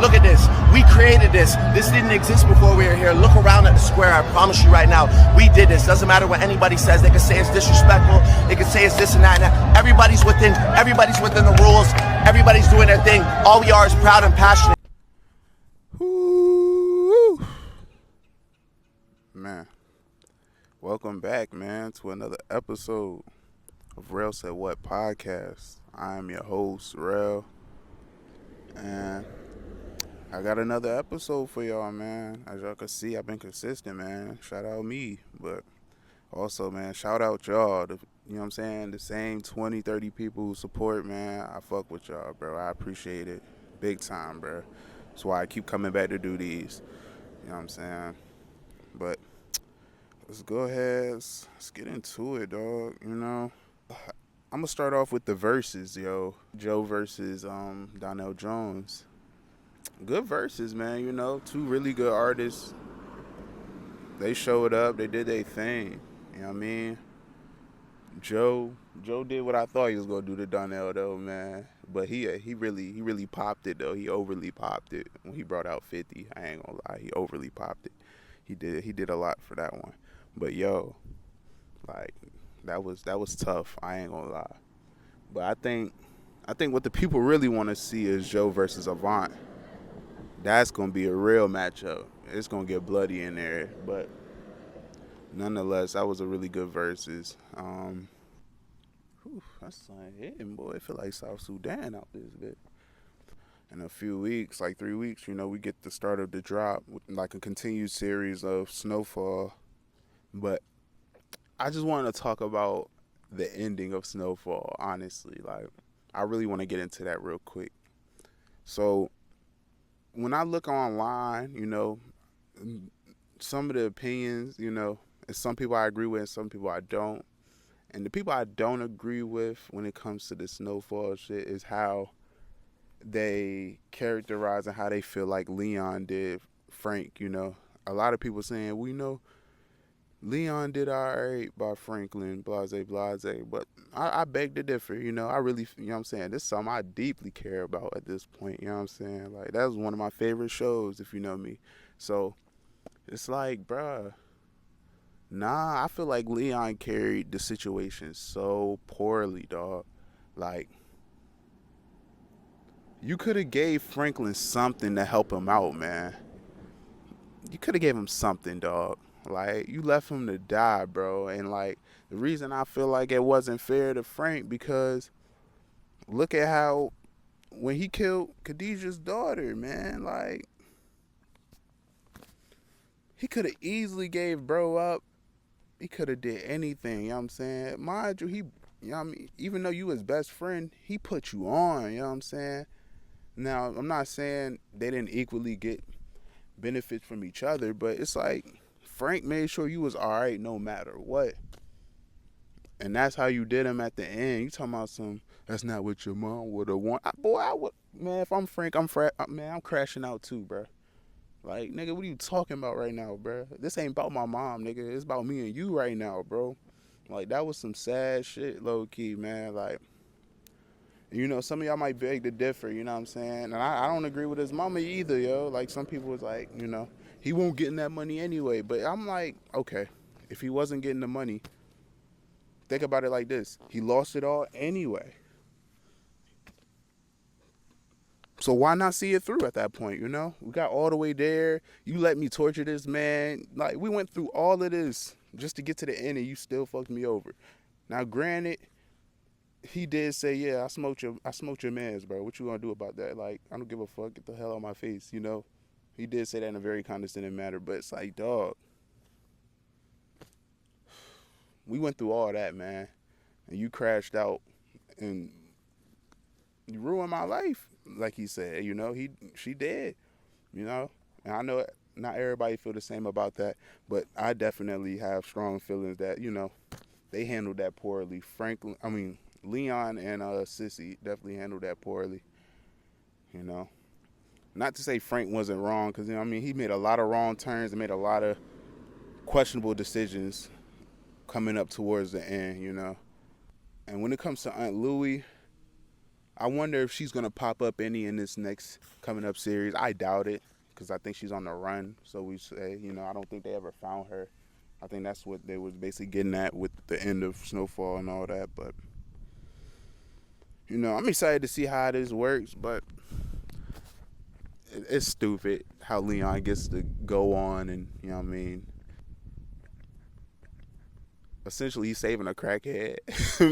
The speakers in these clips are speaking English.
Look at this. We created this. This didn't exist before we were here. Look around at the square. I promise you right now, we did this. Doesn't matter what anybody says. They can say it's disrespectful. They can say it's this and that and that. Everybody's within the rules. Everybody's doing their thing. All we are is proud and passionate. Woo. Man, welcome back, man, to another episode of Rel Said What podcast. I am your host, Rel, and I got another episode for y'all, man. As y'all can see, I've been consistent, man. Shout out me, but also, man, shout out y'all. You know what I'm saying? The same 20, 30 people who support, man. I fuck with y'all, bro. I appreciate it big time, bro. That's why I keep coming back to do these. You know what I'm saying? But let's go ahead. Let's get into it, dog. You know, I'm going to start off with the verses, yo. Joe versus Donnell Jones. Good verses, man. You know, two really good artists. They showed up. They did their thing. You know what I mean? Joe did what I thought he was going to do to Donnell, though, man. But he really popped it, though. He overly popped it when he brought out 50. I ain't going to lie. He overly popped it. He did a lot for that one. But, yo, like, that was tough. I ain't going to lie. But I think what the people really want to see is Joe versus Avant. That's going to be a real matchup. It's going to get bloody in there. But nonetheless, that was a really good versus. That's like hitting, boy. I feel like South Sudan out this bit. In a few weeks, like 3 weeks, you know, we get the start of the drop, like a continued series of Snowfall. But I just wanted to talk about the ending of Snowfall, honestly. Like, I really want to get into that real quick. So, when I look online, you know, some of the opinions, you know, and some people I agree with and some people I don't. And the people I don't agree with when it comes to the Snowfall shit is how they characterize and how they feel like Leon did Frank, you know. A lot of people saying, we know Leon did all right by Franklin, blase. But I beg to differ, you know. I really, you know what I'm saying? This is something I deeply care about at this point, you know what I'm saying? Like, that was one of my favorite shows, if you know me. So, it's like, bruh, nah, I feel like Leon carried the situation so poorly, dog. Like, you could have gave Franklin something to help him out, man. You could have gave him something, dog. Like, you left him to die, bro. And, like, the reason I feel like it wasn't fair to Frank, because look at how, when he killed Khadijah's daughter, man, like, he could have easily gave bro up. He could have did anything, you know what I'm saying? Mind you, you know what I mean? Even though you his best friend, he put you on, you know what I'm saying? Now, I'm not saying they didn't equally get benefits from each other, but it's like Frank made sure you was all right no matter what. And that's how you did him at the end. You talking about that's not what your mom would have wanted. I would, man, if I'm Frank, I'm crashing out too, bro. Like, nigga, what are you talking about right now, bro? This ain't about my mom, nigga. It's about me and you right now, bro. Like, that was some sad shit, low-key, man. Like, you know, some of y'all might beg to differ, you know what I'm saying? And I don't agree with his mama either, yo. Like, some people was like, you know, he won't get that money anyway. But I'm like, okay, if he wasn't getting the money, think about it like this. He lost it all anyway. So why not see it through at that point, you know? We got all the way there. You let me torture this man. Like, we went through all of this just to get to the end, and you still fucked me over. Now, granted, he did say, yeah, I smoked your mans, bro. What you gonna do about that? Like, I don't give a fuck. Get the hell out of my face, you know? He did say that in a very condescending manner, but it's like, dog, we went through all that, man, and you crashed out, and you ruined my life. Like he said, you know, she did, you know, and I know not everybody feel the same about that, but I definitely have strong feelings that, you know, they handled that poorly. Leon and Sissy definitely handled that poorly, you know. Not to say Frank wasn't wrong, because, you know, I mean, he made a lot of wrong turns and made a lot of questionable decisions coming up towards the end, you know. And when it comes to Aunt Louie, I wonder if she's gonna pop up any in this next coming up series. I doubt it because I think she's on the run. So we say, I don't think they ever found her. I think that's what they was basically getting at with the end of Snowfall and all that. But I'm excited to see how this works. But it's stupid how Leon gets to go on and essentially he's saving a crackhead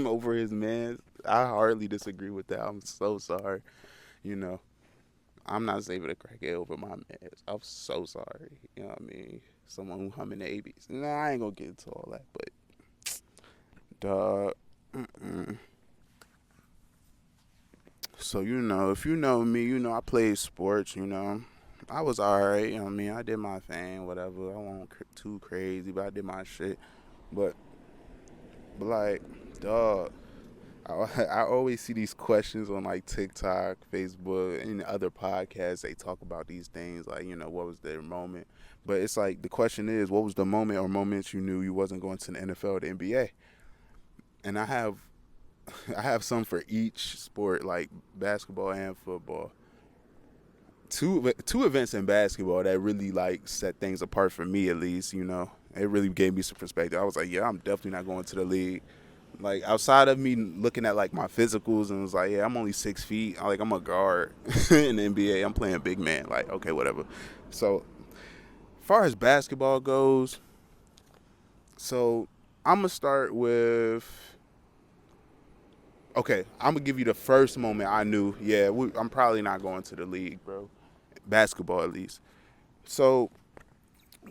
over his man. I hardly disagree with that. I'm so sorry. I'm not saving a crackhead over my man. I'm so sorry. Someone who humming the ABs. Nah, I ain't gonna get into all that, but dog. So if you know me, I played sports. I was alright. I did my thing, whatever. I wasn't too crazy, but I did my shit. But like, dog. I always see these questions on like TikTok, Facebook, and other podcasts. They talk about these things like, what was their moment? But it's like the question is, what was the moment or moments you knew you wasn't going to the NFL or the NBA? And I have some for each sport, like basketball and football. Two events in basketball that really like set things apart for me, at least. It really gave me some perspective. I was like, yeah, I'm definitely not going to the league. Like, outside of me looking at, like, my physicals and was like, yeah, I'm only 6 feet. Like, I'm a guard in the NBA. I'm playing big man. Like, okay, whatever. So, as far as basketball goes, so I'm going to start with, okay, I'm going to give you the first moment I knew, yeah, I'm probably not going to the league, bro. Basketball, at least. So,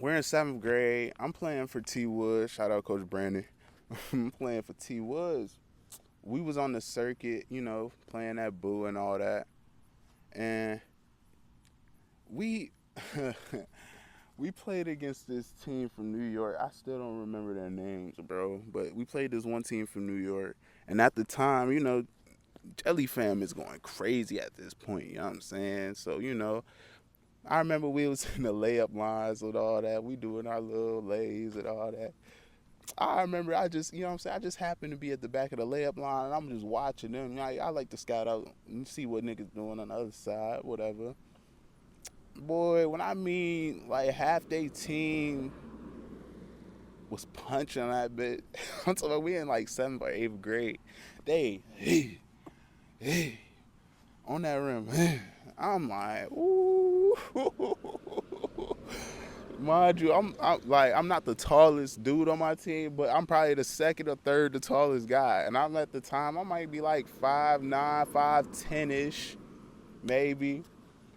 we're in 7th grade. I'm playing for T. Wood. Shout out Coach Brandon. I'm playing for T. Woods. We was on the circuit, playing at Boo and all that. And we we played against this team from New York. I still don't remember their names, bro. But we played this one team from New York. And at the time, Jelly Fam is going crazy at this point, you know what I'm saying? So, I remember we was in the layup lines with all that. We doing our little lays and all that. I remember I just, I just happened to be at the back of the layup line, and I'm just watching them. I like to scout out and see what niggas doing on the other side, whatever. Boy, when I mean, like, half their team was punching that bit. I'm talking about we in, like, 7th or 8th grade. They, hey, on that rim. I'm like, ooh. Mind you, I'm not the tallest dude on my team, but I'm probably the second or third the tallest guy. And I'm at the time, I might be like 5'9", 5'10"-ish, maybe.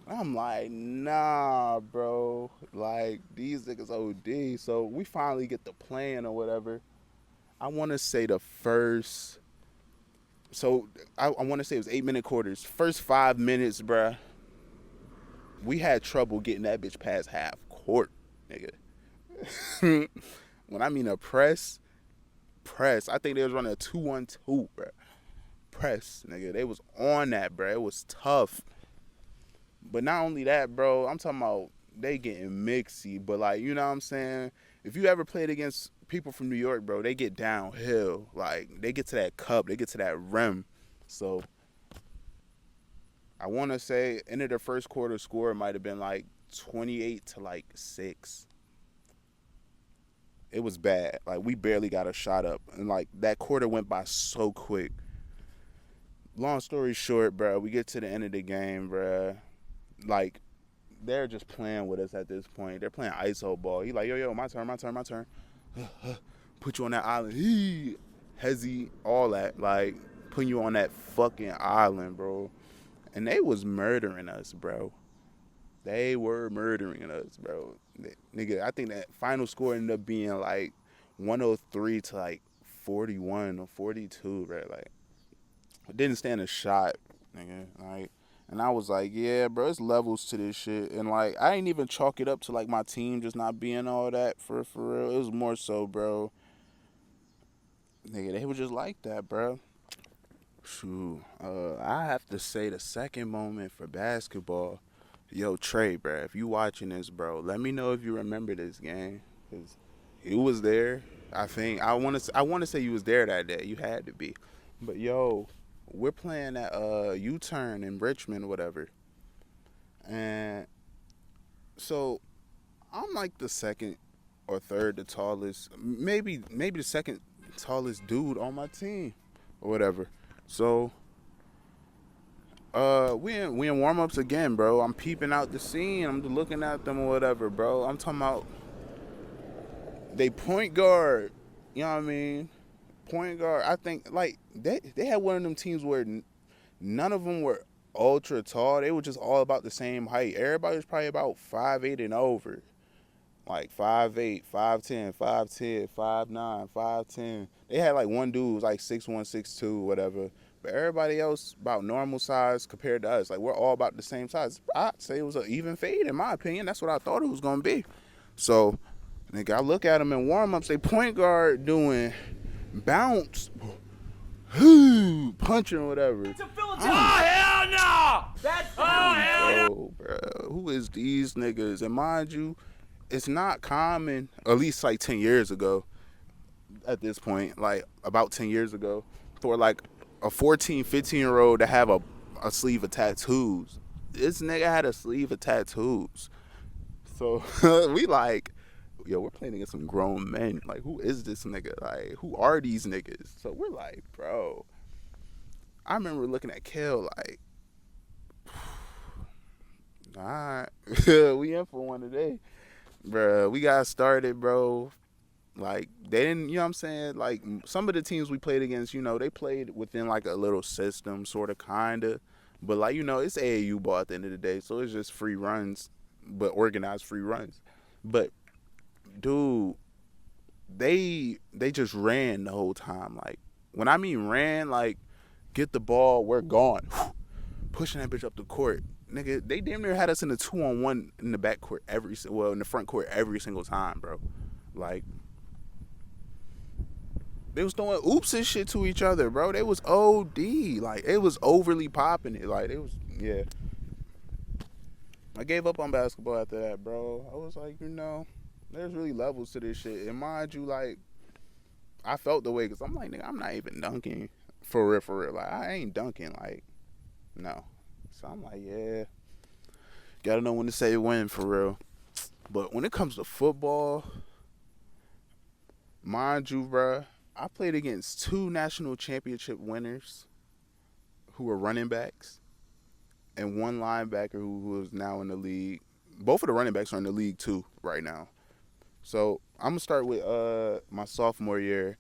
I'm like, nah, bro. Like, these niggas OD. So we finally get the plan or whatever. I want to say the first. So I want to say it was 8-minute quarters. First 5 minutes, bruh. We had trouble getting that bitch past half court, nigga. When I mean a press, I think they was running a 2-1-2, bro. Press, nigga. They was on that, bro. It was tough. But not only that, bro, I'm talking about they getting mixy. But, like, you know what I'm saying? If you ever played against people from New York, bro, they get downhill. Like, they get to that cup. They get to that rim. So, I want to say end of the first quarter score might have been, like, 28-6. It was bad. Like, we barely got a shot up. And, like, that quarter went by so quick. Long story short, bro, we get to the end of the game, bro. Like, they're just playing with us at this point. They're playing ISO ball. He like, yo, my turn. Put you on that island. Hezzy, all that. Like, putting you on that fucking island, bro. And they was murdering us, bro. They were murdering us, bro. Nigga, I think that final score ended up being like 103 to like 41 or 42, bro. Like, I didn't stand a shot, nigga. Like, and I was like, yeah, bro, it's levels to this shit. And like, I ain't even chalk it up to like my team just not being all that for real. It was more so, bro. Nigga, they were just like that, bro. Shoot, I have to say the second moment for basketball. Yo, Trey, bro, if you watching this, bro, let me know if you remember this game, cause you was there. I think I want to say you was there that day. You had to be. But yo, we're playing at U-Turn in Richmond or whatever. And so I'm like the second or third the tallest, maybe the second tallest dude on my team or whatever. So we in warm ups again, bro. I'm peeping out the scene. I'm looking at them or whatever, bro. I'm talking about they point guard. You know what I mean? Point guard. I think like they had one of them teams where none of them were ultra tall. They were just all about the same height. Everybody was probably about 5'8" and over. Like 5'8", 5'10", 5'10", 5'9", 5'10". They had like one dude who was like 6'1", 6'2", whatever. But everybody else about normal size compared to us. Like we're all about the same size. I'd say it was an even fade in my opinion. That's what I thought it was gonna be. So, nigga, I look at them in warm-ups. They point guard doing bounce, punching or whatever. It's a Philadelphia. Oh hell no! That's hell no, bro. Who is these niggas? And mind you, it's not common, at least like 10 years ago, at this point, like about 10 years ago, for like a 14, 15-year-old to have a sleeve of tattoos. This nigga had a sleeve of tattoos. So we like, yo, we're playing against some grown men. Like, who is this nigga? Like, who are these niggas? So we're like, bro. I remember looking at Kel like, all right, we in for one today. Bro, we got started, bro. Like, they didn't, you know what I'm saying? Like, some of the teams we played against, you know, they played within, like, a little system, sort of, kind of. But, like, you know, it's AAU ball at the end of the day, so it's just free runs, but organized free runs. But, dude, they just ran the whole time. Like, when I mean ran, like, get the ball, we're gone. Pushing that bitch up the court. Nigga, they damn near had us in a 2-on-1 in the back court in the front court every single time, bro. Like, they was throwing oops and shit to each other, bro. They was OD. Like, it was overly popping it. Like, it was, yeah. I gave up on basketball after that, bro. I was like, you know, there's really levels to this shit. And mind you, like, I felt the way, because I'm like, nigga, I'm not even dunking. For real. Like, I ain't dunking. Like, no. So I'm like, yeah, gotta know when to say when, for real. But when it comes to football, mind you, bruh, I played against 2 national championship winners who were running backs and 1 linebacker who is now in the league. Both of the running backs are in the league, too, right now. So I'm going to start with my sophomore year.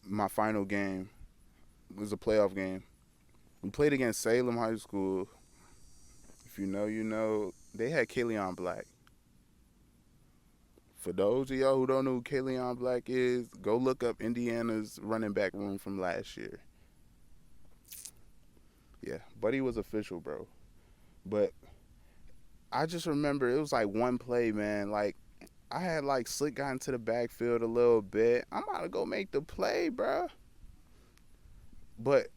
My final game was a playoff game. We played against Salem High School. If you know, you know. They had Kaleon Black. For those of y'all who don't know who Kaleon Black is, go look up Indiana's running back room from last year. Yeah, Buddy was official, bro. But I just remember it was like one play, man. Like, I had like slick got into the backfield a little bit. I'm about to go make the play, bro. But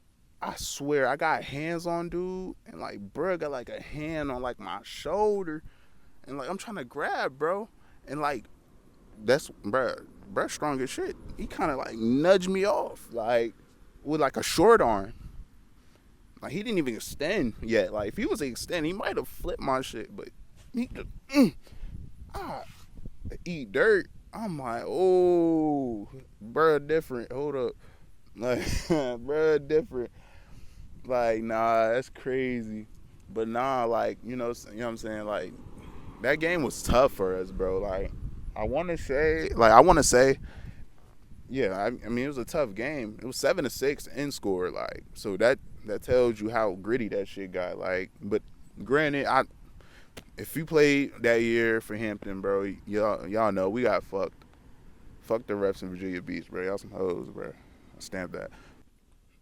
I swear, I got hands on dude, and like, bro got like a hand on like my shoulder, and like I'm trying to grab, bro, and like that's bro strong as shit. He kind of like nudged me off, like with like a short arm. Like he didn't even extend yet. Like if he was extend, he might have flipped my shit, but he just eat dirt. I'm like, oh, bro, different. Hold up, like, bro, different. Like, nah, that's crazy. But nah, like, you know what I'm saying? Like, that game was tough for us, bro. Like, I want to say, yeah, I mean, it was a tough game. It was 7-6 in score, like, so that tells you how gritty that shit got. Like, but granted, if you played that year for Hampton, bro, y'all know we got fucked. Fuck the refs in Virginia Beach, bro. Y'all some hoes, bro. I stamp that.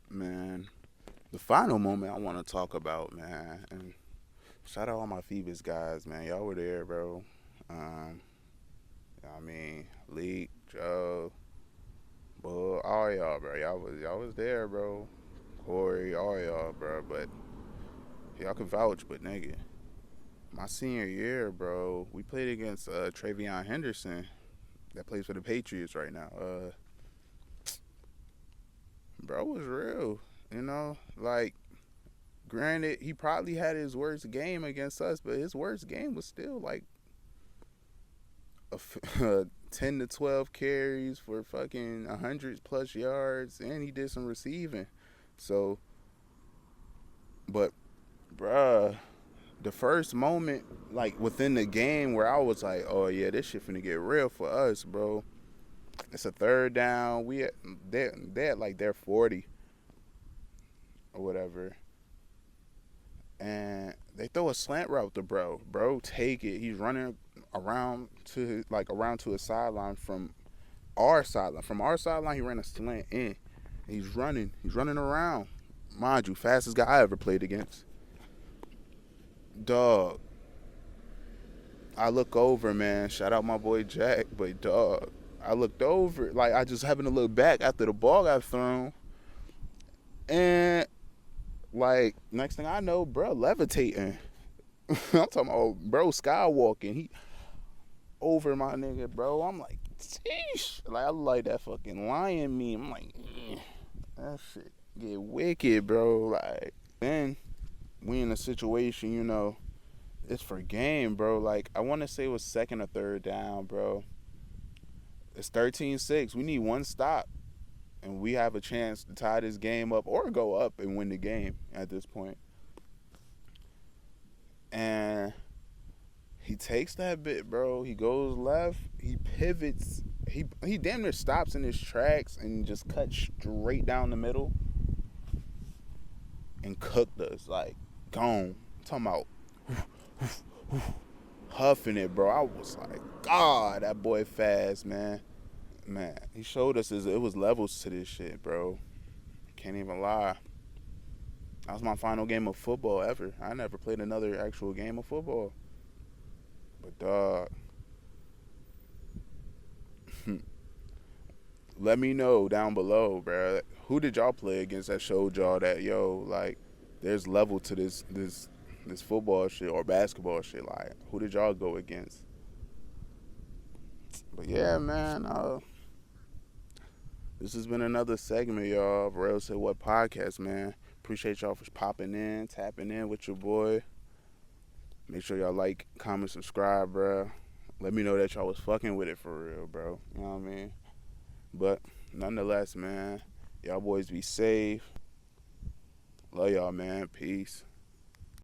Man. The final moment I want to talk about, man, and shout out all my Phoebus guys, man. Y'all were there, bro. You know what I mean, Leak, Joe, Bull, all y'all, bro. Y'all was there, bro. Corey, all y'all, bro. But y'all can vouch, but nigga, my senior year, bro, we played against Travion Henderson that plays for the Patriots right now. Bro was real. You know, like, granted, he probably had his worst game against us, but his worst game was still like 10 to 12 carries for fucking 100 plus yards, and he did some receiving. So, but, bruh, the first moment, like, within the game where I was like, oh, yeah, this shit finna get real for us, bro. It's a third down. They at like their 40 or whatever. And they throw a slant route to bro. Bro, take it. He's running around to a sideline from our sideline. From our sideline, he ran a slant in. He's running around. Mind you, fastest guy I ever played against. Dog. I look over, man. Shout out my boy Jack, but dog. I looked over, like I just happened to look back after the ball got thrown, and like next thing I know, bro, levitating. I'm talking about bro skywalking. He over my nigga, bro. I'm like, sheesh. Like I like that fucking lion meme. I'm like, that shit get wicked, bro. Like then we in a situation, you know, it's for game, bro. Like I want to say it was second or third down, bro. It's 13-6. We need one stop, and we have a chance to tie this game up or go up and win the game at this point. And he takes that bit, bro. He goes left. He pivots. He damn near stops in his tracks and just cuts straight down the middle and cooked us. Like, gone. I'm talking about huffing it, bro. I was like, God, that boy fast, man. Man, he showed us it was levels to this shit, bro. Can't even lie. That was my final game of football ever. I never played another actual game of football. But, dog. Let me know down below, bro. Who did y'all play against that showed y'all that, yo, like, there's level to this football shit or basketball shit? Like, who did y'all go against? But, yeah, man, this has been another segment, y'all, of Real Say What podcast, man. Appreciate y'all for popping in, tapping in with your boy. Make sure y'all like, comment, subscribe, bro. Let me know that y'all was fucking with it for real, bro. You know what I mean? But nonetheless, man, y'all boys be safe. Love y'all, man. Peace.